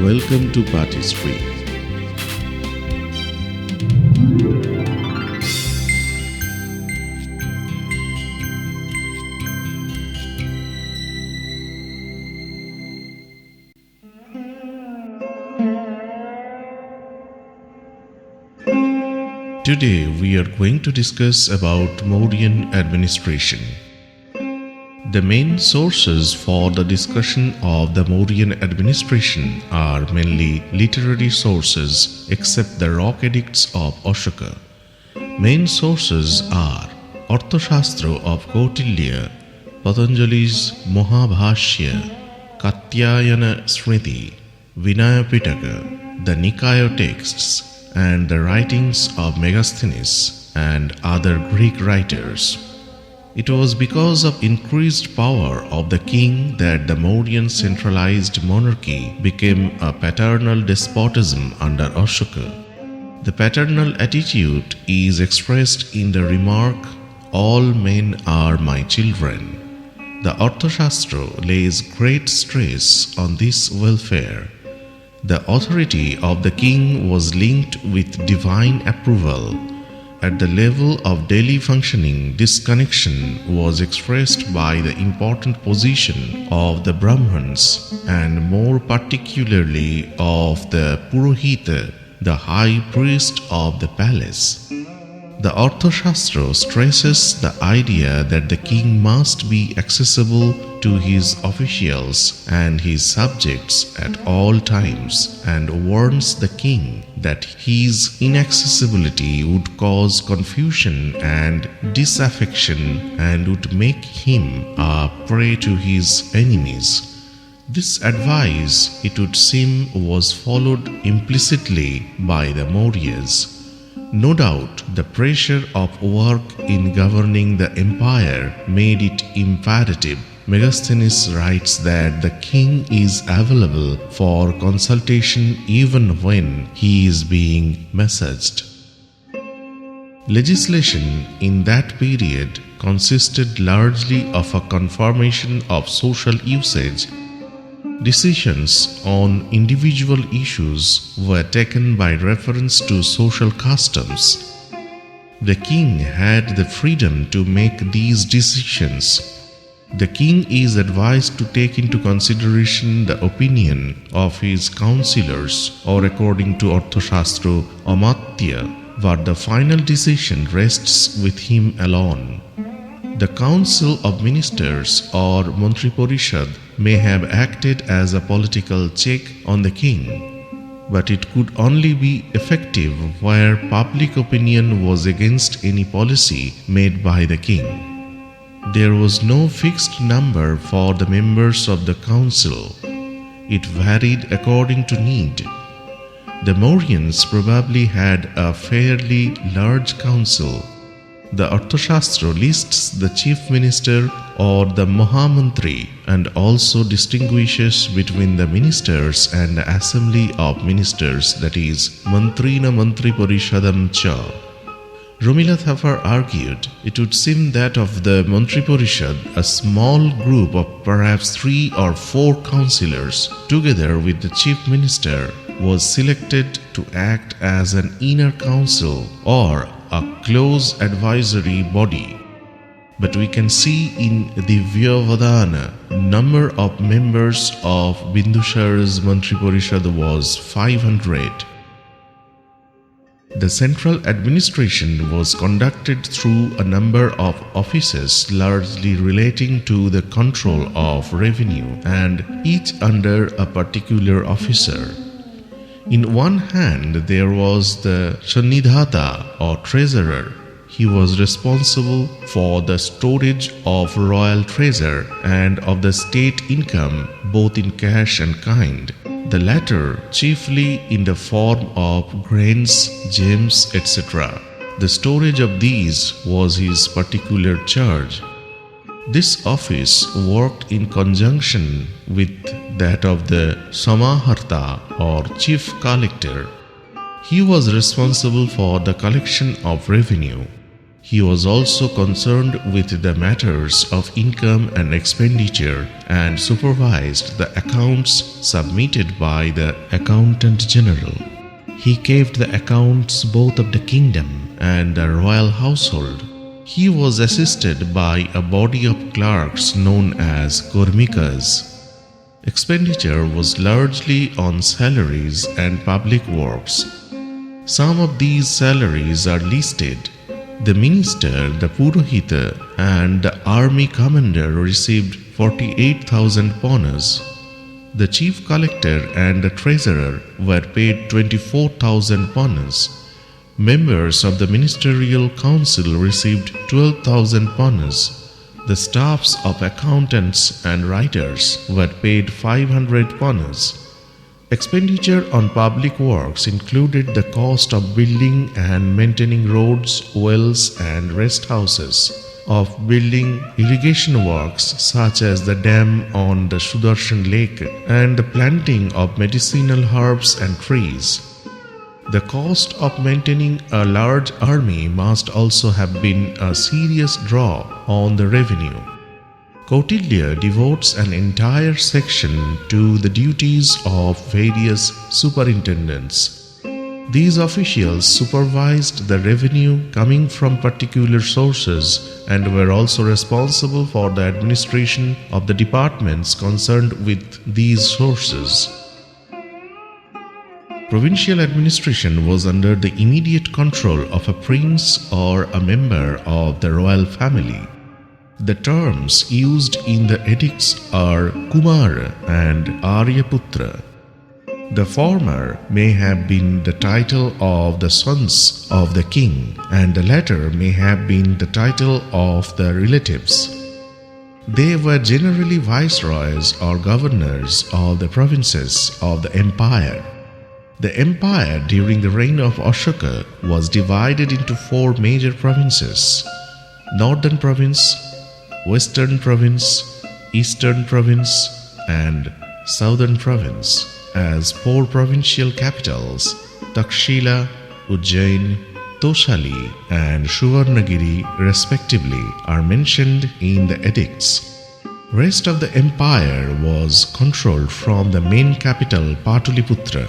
Welcome to Pativedakā. Today we are going to discuss about Mauryan Administration. The main sources for the discussion of the Mauryan administration are mainly literary sources except the rock edicts of Aśoka. Main sources are Arthashastra of Kautilya, Patanjali's Mahabhashya, Katyayana Smriti, Vinaya Pitaka, the Nikaya texts, and the writings of Megasthenes and other Greek writers. It was because of increased power of the king that the Mauryan centralized monarchy became a paternal despotism under Aśoka. The paternal attitude is expressed in the remark, "All men are my children." The Arthashastra lays great stress on this welfare. The authority of the king was linked with divine approval. At the level of daily functioning, this connection was expressed by the important position of the Brahmans and more particularly of the Purohita, the high priest of the palace. The Arthashastra stresses the idea that the king must be accessible to his officials and his subjects at all times and warns the king that his inaccessibility would cause confusion and disaffection and would make him a prey to his enemies. This advice, it would seem, was followed implicitly by the Mauryas. No doubt, the pressure of work in governing the empire made it imperative. Megasthenes writes that the king is available for consultation even when he is being massaged. Legislation in that period consisted largely of a confirmation of social usage. Decisions on individual issues were taken by reference to social customs. The king had the freedom to make these decisions. The king is advised to take into consideration the opinion of his councillors, or according to Arthashastra, Amatya, but the final decision rests with him alone. The Council of Ministers or Mantri Parishad may have acted as a political check on the king, but it could only be effective where public opinion was against any policy made by the king. There was no fixed number for the members of the council. It varied according to need. The Mauryans probably had a fairly large council. The Arthashastra lists the chief minister or the Mahamantri and also distinguishes between the ministers and the assembly of ministers, that is, Mantrina Mantri Parishadam cha. Romila Thapar argued it would seem that of the Mantri Parishad, a small group of perhaps 3 or 4 councillors, together with the chief minister, was selected to act as an inner council or a close advisory body. But we can see in the Vyavadana, number of members of Bindusar's Mantri Parishad was 500. The central administration was conducted through a number of offices largely relating to the control of revenue and each under a particular officer. In one hand there was the Sannidhata or treasurer. He was responsible for the storage of royal treasure and of the state income both in cash and kind, the latter chiefly in the form of grains, gems, etc. The storage of these was his particular charge. This office worked in conjunction with that of the Samaharta or chief collector. He was responsible for the collection of revenue. He was also concerned with the matters of income and expenditure and supervised the accounts submitted by the Accountant General. He kept the accounts both of the kingdom and the royal household. He was assisted by a body of clerks known as Karmikas. Expenditure was largely on salaries and public works. Some of these salaries are listed. The minister, the Purohita, and the army commander received 48,000 ponas. The chief collector and the treasurer were paid 24,000 ponas. Members of the ministerial council received 12,000 ponas. The staffs of accountants and writers were paid 500 ponas. Expenditure on public works included the cost of building and maintaining roads, wells, and rest houses, of building irrigation works such as the dam on the Sudarshan Lake, and the planting of medicinal herbs and trees. The cost of maintaining a large army must also have been a serious draw on the revenue. Kautilya devotes an entire section to the duties of various superintendents. These officials supervised the revenue coming from particular sources and were also responsible for the administration of the departments concerned with these sources. Provincial administration was under the immediate control of a prince or a member of the royal family. The terms used in the edicts are Kumara and Aryaputra. The former may have been the title of the sons of the king, and the latter may have been the title of the relatives. They were generally viceroys or governors of the provinces of the empire. The empire during the reign of Aśoka was divided into 4 major provinces: Northern Province, Western Province, Eastern Province, and Southern Province, as 4 provincial capitals, Takshila, Ujjain, Toshali, and Suvarnagiri respectively, are mentioned in the edicts. Rest of the empire was controlled from the main capital Pataliputra.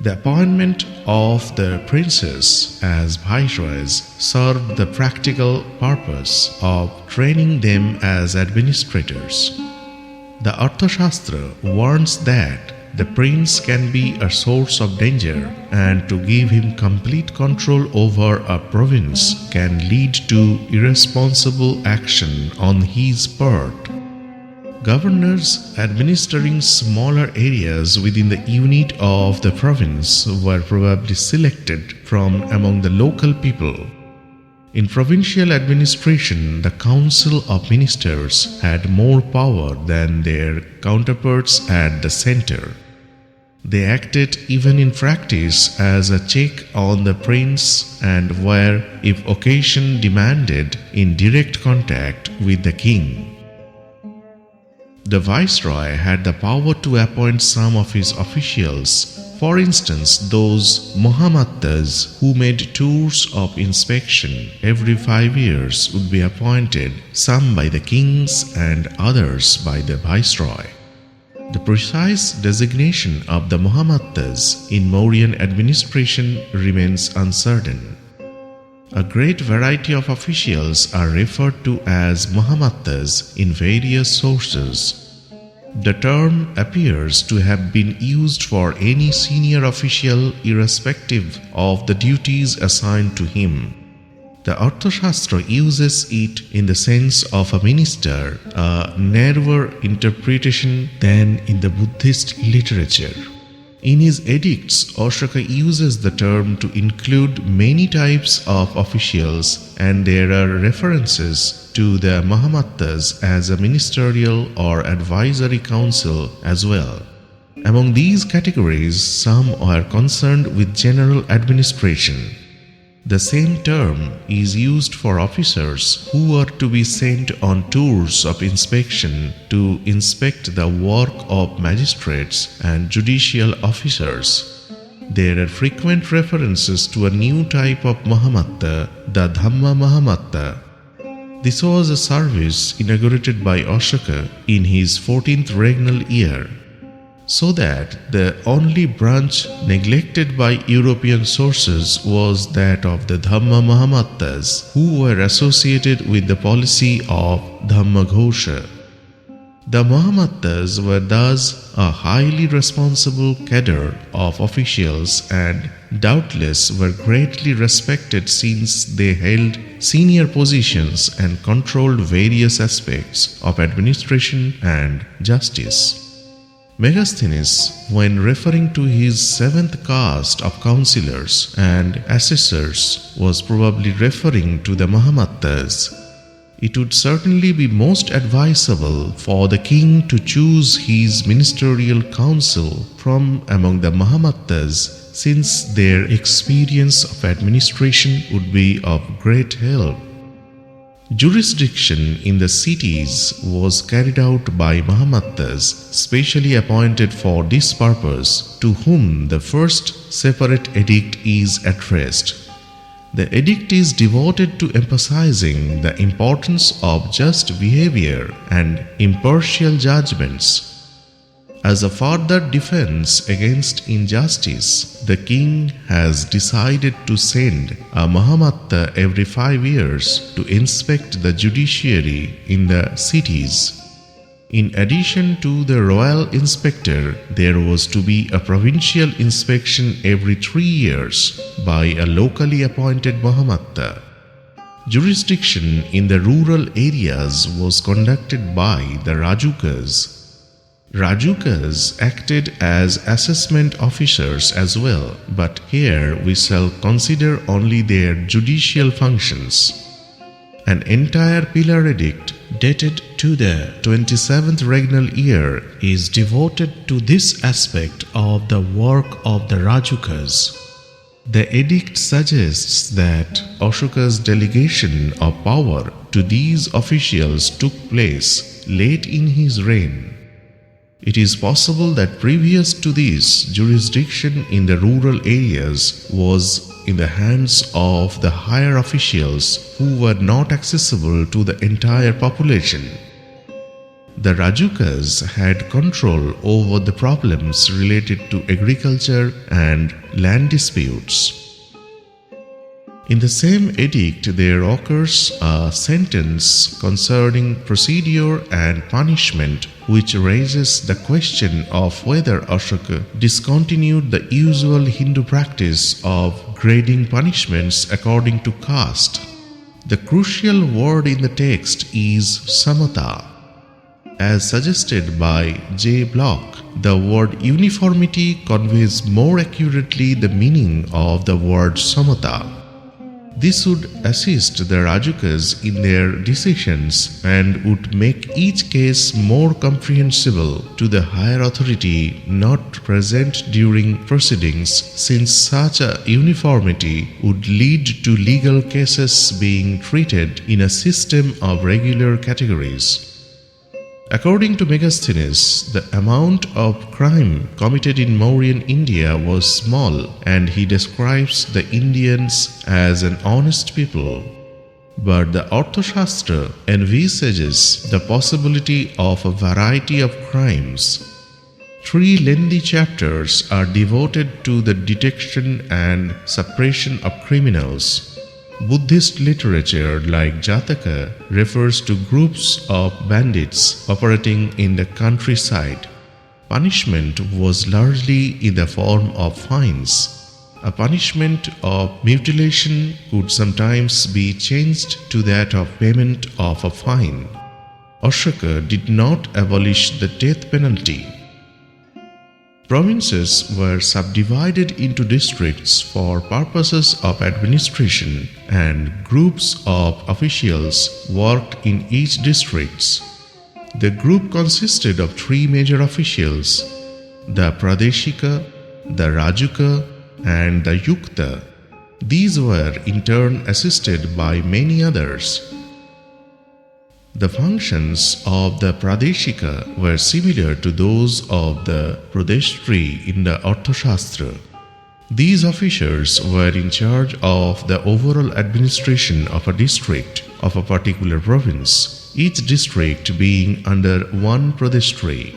The appointment of the princes as viceroys served the practical purpose of training them as administrators. The Arthashastra warns that the prince can be a source of danger, and to give him complete control over a province can lead to irresponsible action on his part. Governors administering smaller areas within the unit of the province were probably selected from among the local people. In provincial administration, the Council of Ministers had more power than their counterparts at the center. They acted even in practice as a check on the prince and were, if occasion demanded, in direct contact with the king. The viceroy had the power to appoint some of his officials. For instance, those Mahāmāttas who made tours of inspection every 5 years would be appointed, some by the kings and others by the viceroy. The precise designation of the Mahāmāttas in Mauryan administration remains uncertain. A great variety of officials are referred to as Mahāmāttas in various sources. The term appears to have been used for any senior official irrespective of the duties assigned to him. The Arthashastra uses it in the sense of a minister, a narrower interpretation than in the Buddhist literature. In his edicts, Aśoka uses the term to include many types of officials, and there are references to the Mahāmāttas as a ministerial or advisory council as well. Among these categories, some are concerned with general administration. The same term is used for officers who are to be sent on tours of inspection to inspect the work of magistrates and judicial officers. there are frequent references to a new type of Mahāmātta, the Dhamma Mahāmātta. This was a service inaugurated by Aśoka in his 14th regnal year, so that the only branch neglected by European sources was that of the Dhamma Mahāmāttas, who were associated with the policy of Dhammaghosha. The Mahāmāttas were thus a highly responsible cadre of officials and doubtless were greatly respected since they held senior positions and controlled various aspects of administration and justice. Megasthenes, when referring to his seventh caste of councillors and assessors, was probably referring to the Mahāmāttas. It would certainly be most advisable for the king to choose his ministerial council from among the Mahāmāttas, since their experience of administration would be of great help. Jurisdiction in the cities was carried out by Mahāmāttas, specially appointed for this purpose, to whom the first separate edict is addressed. The edict is devoted to emphasizing the importance of just behavior and impartial judgments. As a further defense against injustice, the king has decided to send a Mahāmātta every 5 years to inspect the judiciary in the cities. In addition to the royal inspector, there was to be a provincial inspection every 3 years by a locally appointed Mahāmātta. Jurisdiction in the rural areas was conducted by the Rājukas. Rājukas acted as assessment officers as well, but here we shall consider only their judicial functions. An entire pillar edict dated to the 27th regnal year is devoted to this aspect of the work of the Rājukas. The edict suggests that Aśoka's delegation of power to these officials took place late in his reign. It is possible that previous to this, jurisdiction in the rural areas was in the hands of the higher officials who were not accessible to the entire population. The Rājukas had control over the problems related to agriculture and land disputes. In the same edict, there occurs a sentence concerning procedure and punishment, which raises the question of whether Aśoka discontinued the usual Hindu practice of grading punishments according to caste. The crucial word in the text is Samatā. As suggested by J. Block, the word uniformity conveys more accurately the meaning of the word Samatā. This would assist the Rājukas in their decisions and would make each case more comprehensible to the higher authority not present during proceedings, since such a uniformity would lead to legal cases being treated in a system of regular categories. According to Megasthenes, the amount of crime committed in Mauryan India was small, and he describes the Indians as an honest people. But the Arthashastra envisages the possibility of a variety of crimes. 3 lengthy chapters are devoted to the detection and suppression of criminals. Buddhist literature like Jataka refers to groups of bandits operating in the countryside. Punishment was largely in the form of fines. A punishment of mutilation could sometimes be changed to that of payment of a fine. Aśoka did not abolish the death penalty. Provinces were subdivided into districts for purposes of administration, and groups of officials worked in each district. The group consisted of 3 major officials: the Prādeśika, the Rājuka, and the Yukta. These were in turn assisted by many others. The functions of the Prādeśika were similar to those of the Pradeshtrī in the Arthashastra. These officers were in charge of the overall administration of a district of a particular province, each district being under one Pradeshri.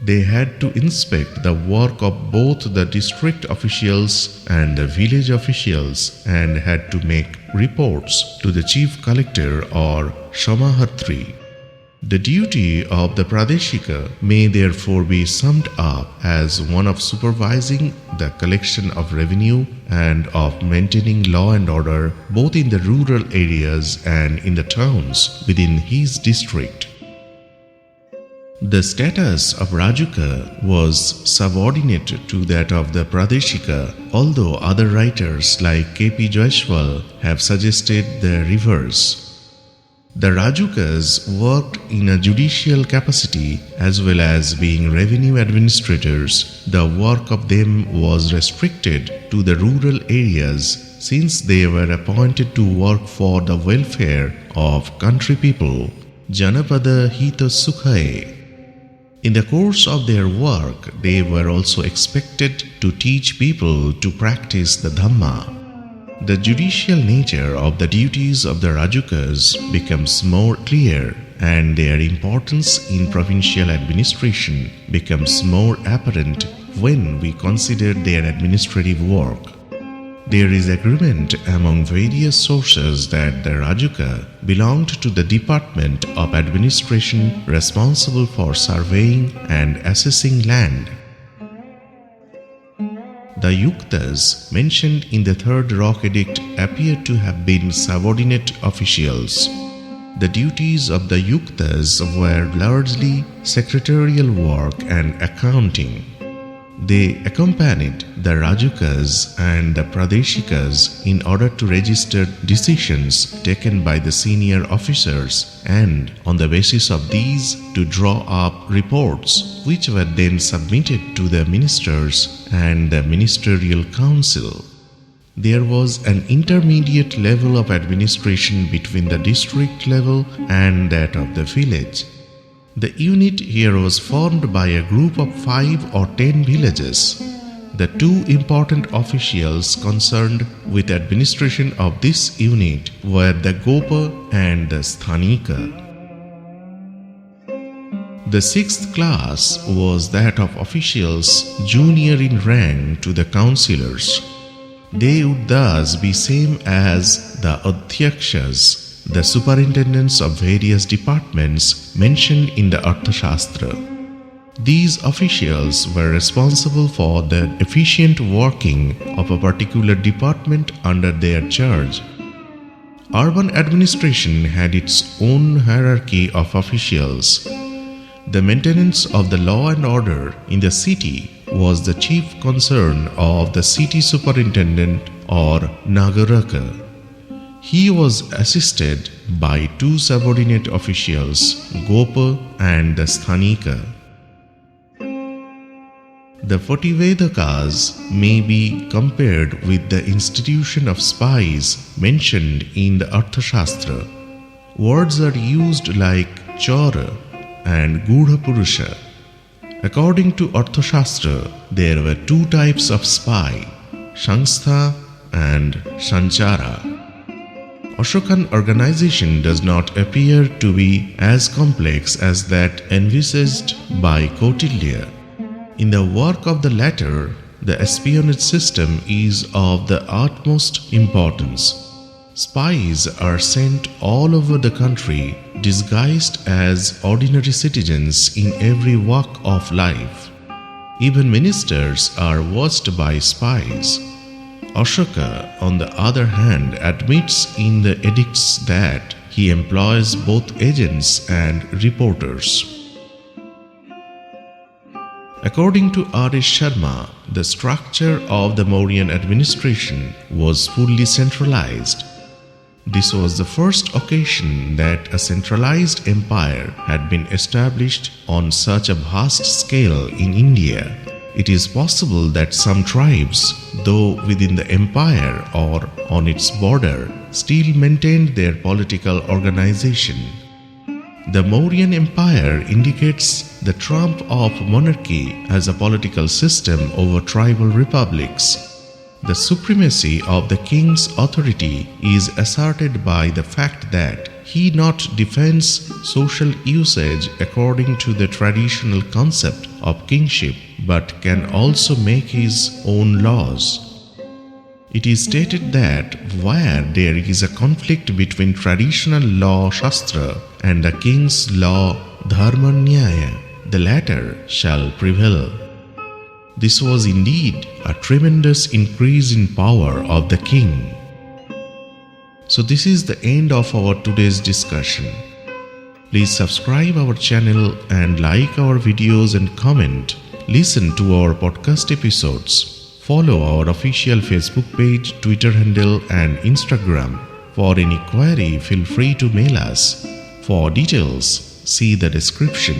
They had to inspect the work of both the district officials and the village officials and had to make reports to the chief collector or Samahartri. The duty of the Prādeśika may therefore be summed up as one of supervising the collection of revenue and of maintaining law and order both in the rural areas and in the towns within his district. The status of Rājuka was subordinate to that of the Prādeśika, although other writers like K.P. Jaiswal have suggested the reverse. The Rājukas worked in a judicial capacity as well as being revenue administrators. The work of them was restricted to the rural areas since they were appointed to work for the welfare of country people. Janapada Hita Sukhaye. In the course of their work, they were also expected to teach people to practice the Dhamma. The judicial nature of the duties of the Rājukas becomes more clear, and their importance in provincial administration becomes more apparent when we consider their administrative work. There is agreement among various sources that the Rājuka belonged to the department of administration responsible for surveying and assessing land. The Yuktas mentioned in the Third Rock Edict appear to have been subordinate officials. The duties of the Yuktas were largely secretarial work and accounting. They accompanied the Rājukas and the Prādeśikas in order to register decisions taken by the senior officers and, on the basis of these, to draw up reports which were then submitted to the ministers and the ministerial council. There was an intermediate level of administration between the district level and that of the village. The unit here was formed by a group of 5 or 10 villages. The two important officials concerned with administration of this unit were the Gopa and the Sthanika. The 6th class was that of officials junior in rank to the councillors. They would thus be same as the Adhyakshas, the superintendents of various departments mentioned in the Arthashastra. These officials were responsible for the efficient working of a particular department under their charge. Urban administration had its own hierarchy of officials. The maintenance of the law and order in the city was the chief concern of the city superintendent or Nagaraka. He was assisted by 2 subordinate officials, Gopa and the Sthanika. The Pativedakās may be compared with the institution of spies mentioned in the Arthashastra. Words are used like Chora and Gudha Purusha. According to Arthashastra, there were 2 types of spy, Sangstha and Sanchara. Aśokan organization does not appear to be as complex as that envisaged by Kautilya. In the work of the latter, the espionage system is of the utmost importance. Spies are sent all over the country disguised as ordinary citizens in every walk of life. Even ministers are watched by spies. Aśoka, on the other hand, admits in the edicts that he employs both agents and reporters. According to R.S. Sharma, the structure of the Mauryan administration was fully centralized. This was the first occasion that a centralized empire had been established on such a vast scale in India. It is possible that some tribes, though within the empire or on its border, still maintained their political organization. The Mauryan Empire indicates the trump of monarchy as a political system over tribal republics. The supremacy of the king's authority is asserted by the fact that he not defends social usage according to the traditional concept of kingship, but can also make his own laws. It is stated that where there is a conflict between traditional law Shastra and the king's law Dharma Nyaya, the latter shall prevail. This was indeed a tremendous increase in power of the king. So this is the end of our today's discussion. Please subscribe our channel and like our videos and comment. Listen to our podcast episodes. Follow our official Facebook page, Twitter handle and Instagram. For any query, feel free to mail us. For details, see the description.